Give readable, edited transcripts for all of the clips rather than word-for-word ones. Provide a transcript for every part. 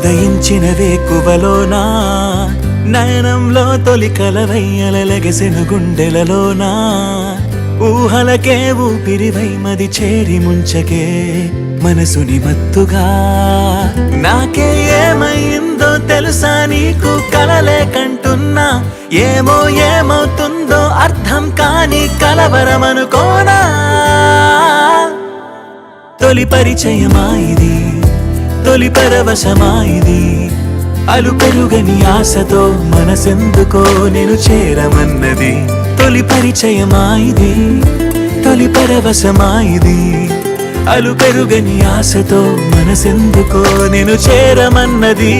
ఉదయించిన వేకువలోనా నయనంలో తొలి కలవయ్యలగెసెను గుండెలలోనా ఊహలకే ఊపిరివై మది చేరి ముంచకే మనసుని మత్తుగా నాకే ఏమైందో తెలుసా నీకు కలలే కంటున్నా ఏమో ఏమవుతుందో అర్థం కాని కలవరమనుకోనా తొలి పరిచయమా ఇది తొలి పరవశమా ఇది అలు పెరుగని ఆశతో మనసెందుకో నేను చేరమన్నది తొలి పరిచయమా ఇది తొలి పరవశమా ఇది అలు పెరుగని ఆశతో మనసెందుకో నేను చేరమన్నది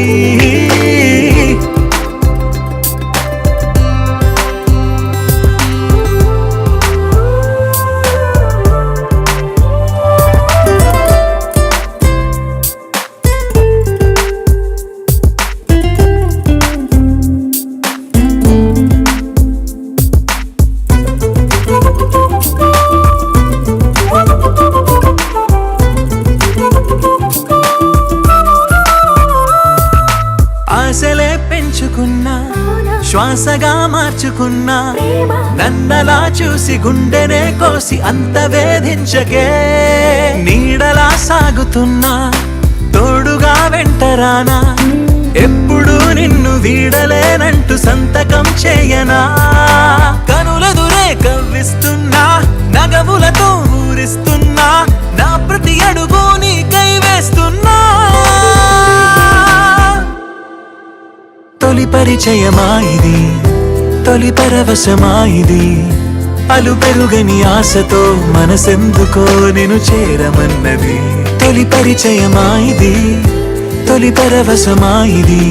ఆశలే పెంచుకున్నా శ్వాసగా మార్చుకున్నా నన్నలా చూసి గుండెనే కోసి అంత వేధించకే నీడలా సాగుతున్నా తోడుగా వెంటరానా ఎప్పుడు నిన్ను వీడలేనంటూ సంతకం చేయనా కనులెదురే కవ్విస్తున్నా నగవులతో ఊరిస్తున్నా నా ప్రతి అడుగు నీకై వేస్తున్నా తొలి పరిచయమా ఇది తొలి పరవశమా ఇది అలు పెరుగని ఆశతో మనసెందుకో నేను చేరమన్నది తొలి పరిచయమా ఇది తొలి పరవశమా ఇది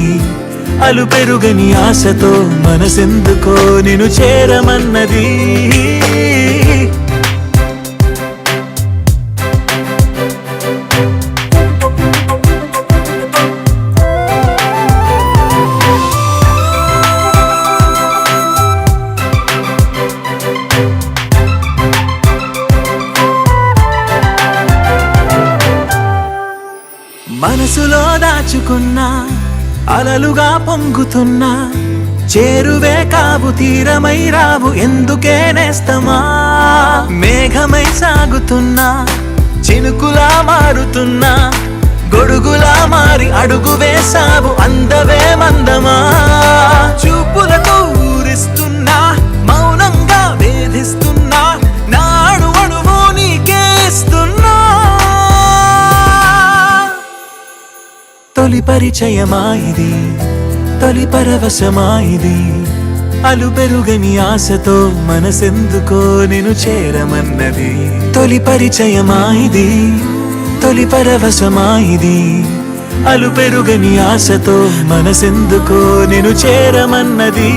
అలు పెరుగని ఆశతో మనసెందుకో నేను చేరమన్నది మనసులో దాచుకున్నా అలలుగా పొంగుతున్నా చేరువే కావు తీరమై రావు ఎందుకే నేస్తమా మేఘమై సాగుతున్నా చినుకులా మారుతున్నా గొడుగులా మారి అడుగు వేసావు అందవే మందమా చూపులతో ఊరిస్తున్నా మౌనంగా వేధిస్తున్నా నాడు అణువు నీకే ఇస్తున్నా తొలి పరిచయమా ఇది తొలి పరవశమా ఇది అలు పెరుగని ఆశతో మనసెందుకో నేను చేరమన్నది తొలి పరిచయమా ఇది తొలి పరవశమా ఇది అలు పెరుగని ఆశతో మనసెందుకో నేను చేరమన్నది